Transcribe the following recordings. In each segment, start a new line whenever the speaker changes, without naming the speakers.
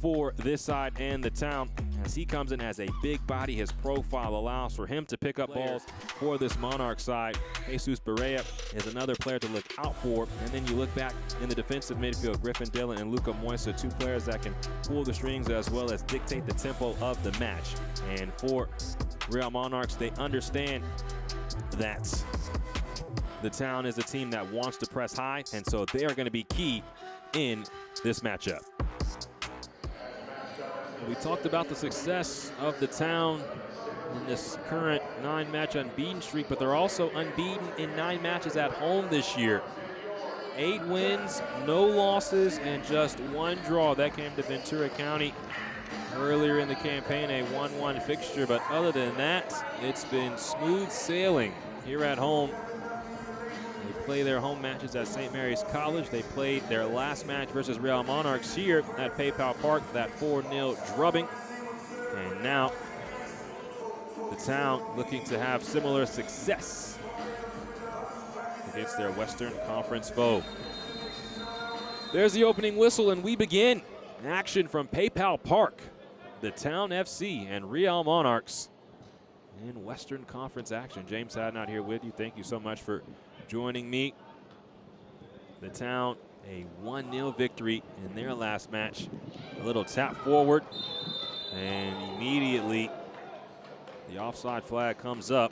for this side and the Town, as he comes in as a big body. His profile allows for him to pick up balls for this Monarch side. Jesus Barea is another player to look out for. And then you look back in the defensive midfield, Griffin Dillon and Luca Moisa, two players that can pull the strings as well as dictate the tempo of the match. And for Real Monarchs, they understand that the Town is a team that wants to press high, and so they are going to be key in this matchup. We talked about the success of the Town in this current 9-match unbeaten streak, but they're also unbeaten in 9 matches at home this year. 8 wins, no losses, and just 1 draw. That came to Ventura County earlier in the campaign, a 1-1 fixture. But other than that, it's been smooth sailing here at home. They play their home matches at St. Mary's College. They played their last match versus Real Monarchs here at PayPal Park, that 4-0 drubbing. And now the Town looking to have similar success against their Western Conference foe. There's the opening whistle, and we begin action from PayPal Park. The Town FC and Real Monarchs in Western Conference action. James Hadnot here with you. Thank you so much for joining me. The Town, a 1-0 victory in their last match. A little tap forward, and immediately the offside flag comes up.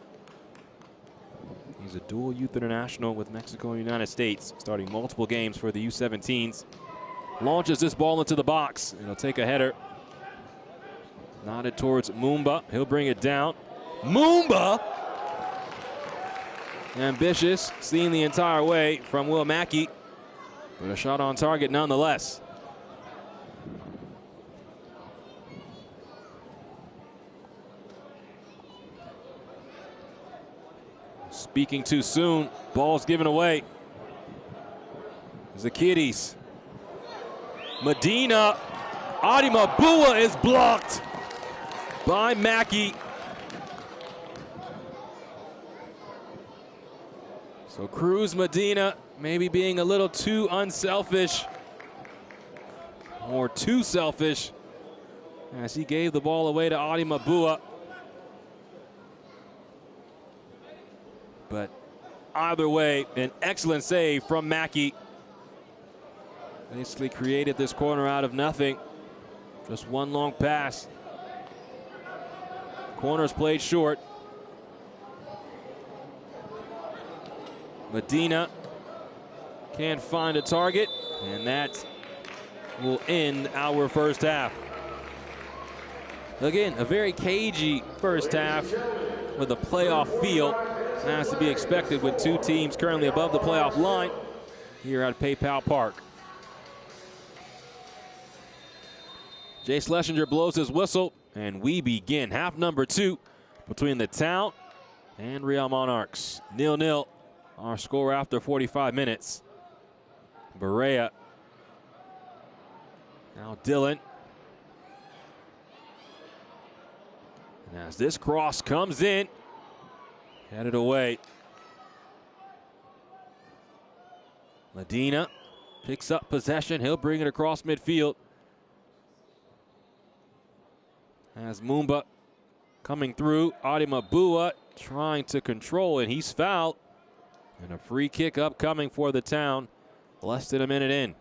He's a dual youth international with Mexico and the United States, starting multiple games for the U17s. Launches this ball into the box. It'll take a header. Nodded towards Mumba. He'll bring it down. Mumba! Ambitious, seen the entire way from Will Mackey, but a shot on target nonetheless. Speaking too soon, ball's given away. The Kiddies. Medina, Adima Bua is blocked by Mackey. So Cruz Medina maybe being a little too unselfish, or too selfish, as he gave the ball away to Adima Bua. But either way, an excellent save from Mackey. Basically created this corner out of nothing. Just one long pass. Corner's played short. Medina can't find a target, and that will end our first half. Again, a very cagey first half with a playoff feel, as to be expected with two teams currently above the playoff line here at PayPal Park. Jay Schlesinger blows his whistle, and we begin half number 2 between the Town and Real Monarchs. 0-0. Our score after 45 minutes. Barea. Now Dillon. And as this cross comes in, headed away. Medina picks up possession. He'll bring it across midfield. As Mumba coming through. Adima Bua trying to control, and he's fouled. And a free kick upcoming for the Town, less than a minute in.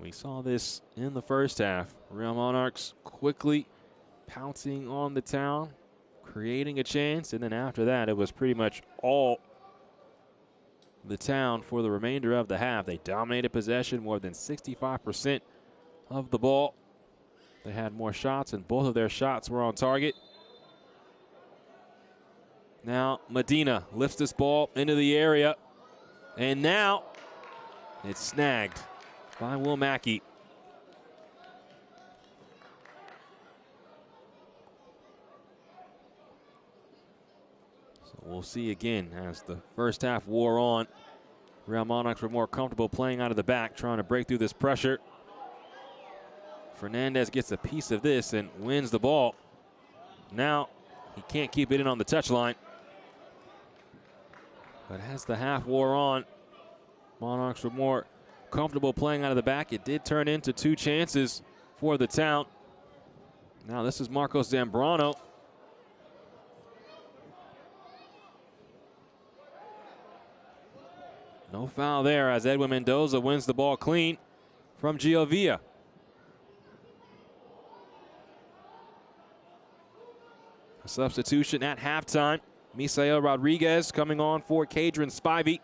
We saw this in the first half. Real Monarchs quickly pouncing on the Town, creating a chance, and then after that, it was pretty much all the Town for the remainder of the half. They dominated possession, more than 65% of the ball. They had more shots, and both of their shots were on target. Now Medina lifts this ball into the area, and now it's snagged by Will Mackey. So we'll see again as the first half wore on. Real Monarchs were more comfortable playing out of the back, trying to break through this pressure. Fernandez gets a piece of this and wins the ball. Now he can't keep it in on the touchline. But as the half wore on, Monarchs were more comfortable playing out of the back. It did turn into 2 chances for the Town. Now this is Marcos Zambrano. No foul there as Edwin Mendoza wins the ball clean from Giovia. A substitution at halftime. Misael Rodriguez coming on for Cadron Spivey.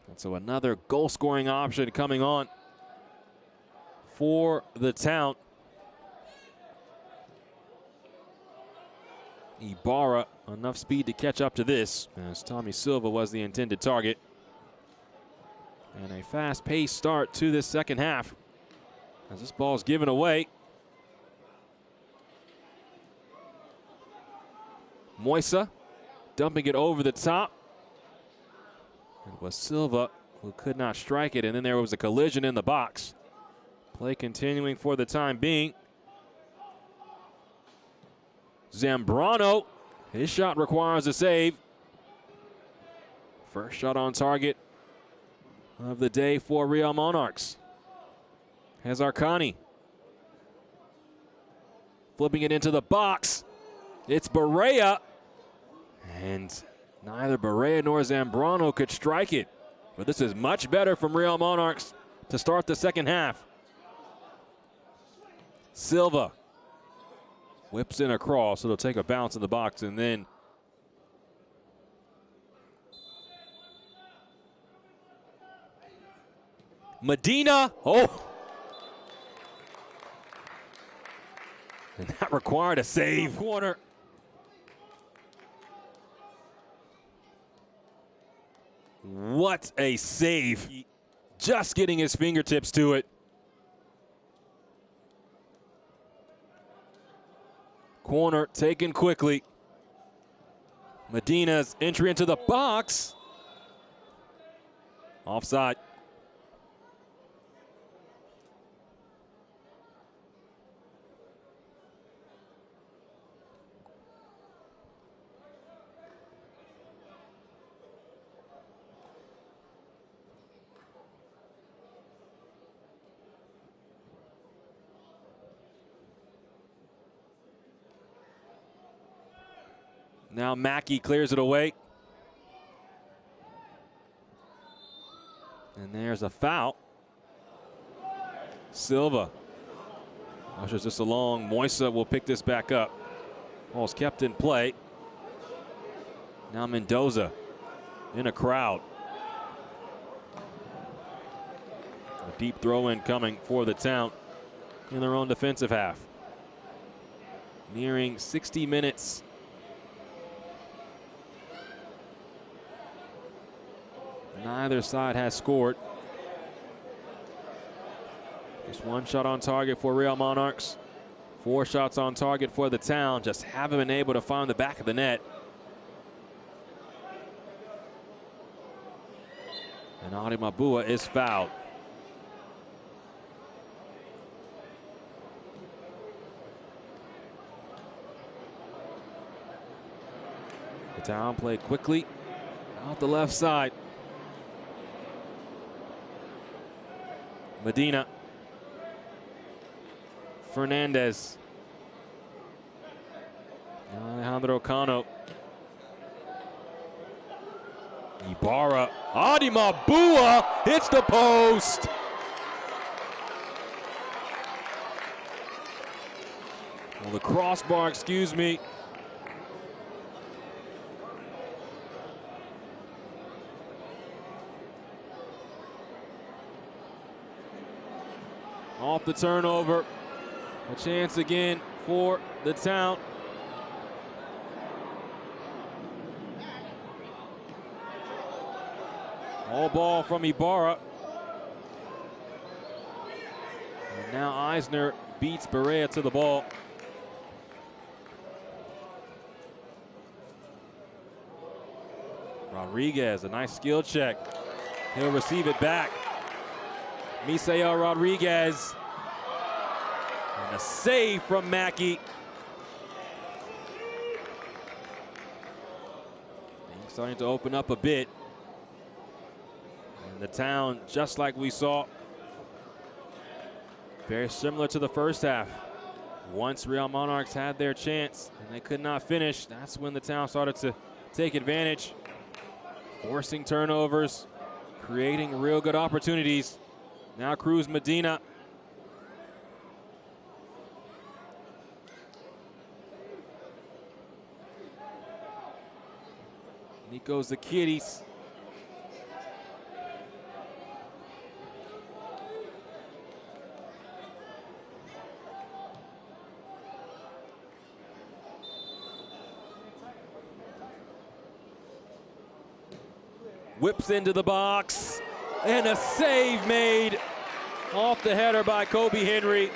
And so another goal-scoring option coming on for the Town. Ibarra, enough speed to catch up to this, as Tommy Silva was the intended target. And a fast-paced start to this second half, as this ball is given away. Moisa dumping it over the top. It was Silva who could not strike it, and then there was a collision in the box. Play continuing for the time being. Zambrano, his shot requires a save. First shot on target of the day for Real Monarchs. Has Arcani. Flipping it into the box. It's Barea. And neither Barea nor Zambrano could strike it. But this is much better from Real Monarchs to start the second half. Silva whips in a cross. It'll take a bounce in the box, and then Medina. Oh! And that required a save. Corner. What a save. Just getting his fingertips to it. Corner taken quickly. Medina's entry into the box. Offside. Now Mackey clears it away. And there's a foul. Silva ushers this along. Moisa will pick this back up. Ball's kept in play. Now Mendoza in a crowd. A deep throw in coming for the Town in their own defensive half. Nearing 60 minutes. Neither side has scored. Just one shot on target for Real Monarchs. 4 shots on target for the Town. Just haven't been able to find the back of the net. And Adi Mabua is fouled. The Town played quickly out the left side. Medina. Fernandez. Alejandro Cano. Ibarra. Adi Mabua hits the post. Well, the crossbar, excuse me. Off the turnover. A chance again for the Town. All ball from Ibarra. And now Eisner beats Barea to the ball. Rodriguez, a nice skill check. He'll receive it back. Misael Rodriguez. And a save from Mackey. Things starting to open up a bit. And the Town, just like we saw, very similar to the first half. Once Real Monarchs had their chance and they could not finish, that's when the Town started to take advantage, forcing turnovers, creating real good opportunities. Now Cruz Medina. Nico's the Kitties. Whips into the box, and a save made off the header by Kobe Henry.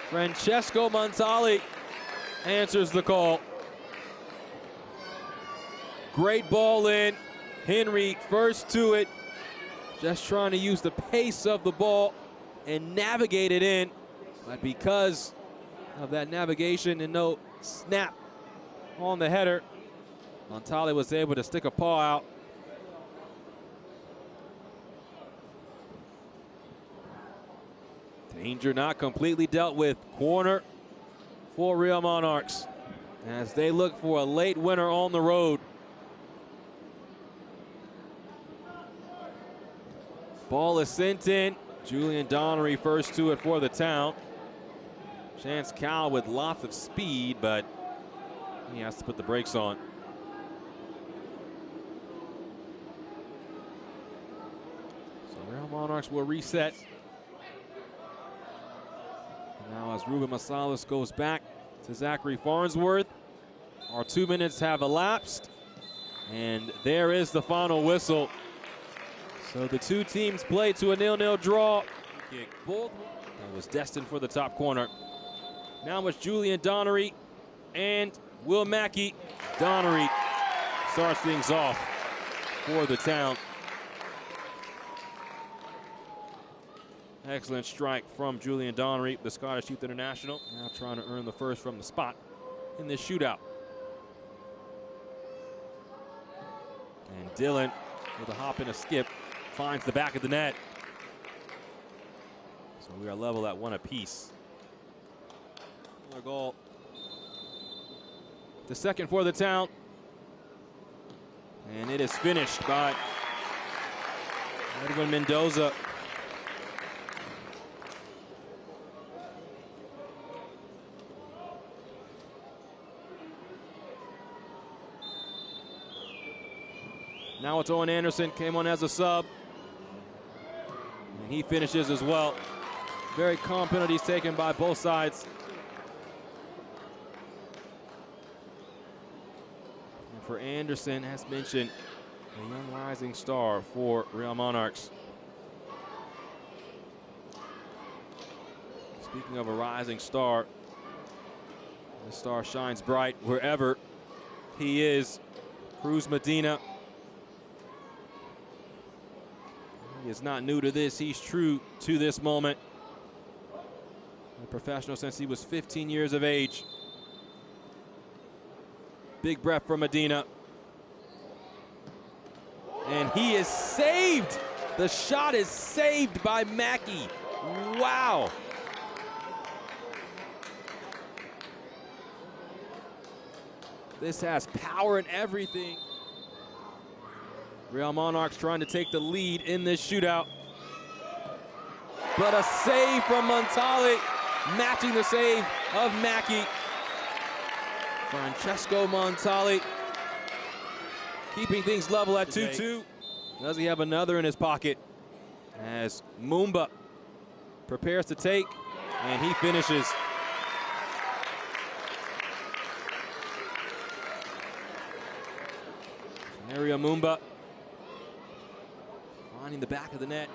Francesco Montali answers the call. Great ball in. Henry first to it, just trying to use the pace of the ball and navigate it in. But because of that navigation and no snap on the header, Montali was able to stick a paw out. Danger not completely dealt with. Corner for Real Monarchs as they look for a late winner on the road. Ball is sent in. Julian Donnery first to it for the Town. Chance Cowell with lots of speed, but he has to put the brakes on. So Real Monarchs will reset. Now as Ruben Masalas goes back to Zachary Farnsworth, our 2 minutes have elapsed, and there is the final whistle. So the two teams play to a 0-0 draw. Both that was destined for the top corner. Now it's Julian Donnery and Will Mackey. Donnery starts things off for the Town. Excellent strike from Julian Donnery, the Scottish Youth International. Now trying to earn the first from the spot in this shootout. And Dillon with a hop and a skip finds the back of the net. So we are level at 1 apiece. Another goal. The second for the Town. And it is finished by Edwin Mendoza. Now it's Owen Anderson, came on as a sub. And he finishes as well. Very calm penalties taken by both sides. And for Anderson, as mentioned, a young rising star for Real Monarchs. Speaking of a rising star, the star shines bright wherever he is. Cruz Medina. He is not new to this. He's true to this moment. A professional since he was 15 years of age. Big breath from Medina. And he is saved. The shot is saved by Mackey. Wow. This has power and everything. Real Monarchs trying to take the lead in this shootout. But a save from Montali, matching the save of Mackey. Francesco Montali keeping things level at 2-2. Does he have another in his pocket? As Mumba prepares to take, and he finishes. Mario Mumba finding the back of the net.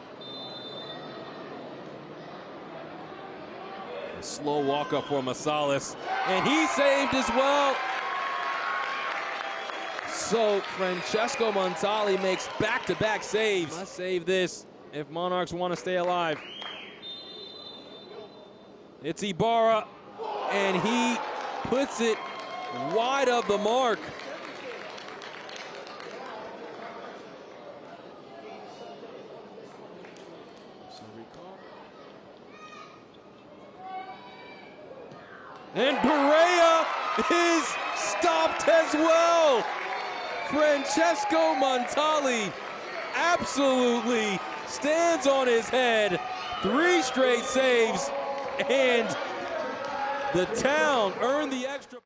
A slow walk up for Masalas, and he saved as well. So Francesco Montali makes back-to-back saves. Must save this if Monarchs want to stay alive. It's Ibarra, and he puts it wide of the mark. So recall. And Perea is stopped as well. Francesco Montali absolutely stands on his head. 3 straight saves, and the Town earned the extra.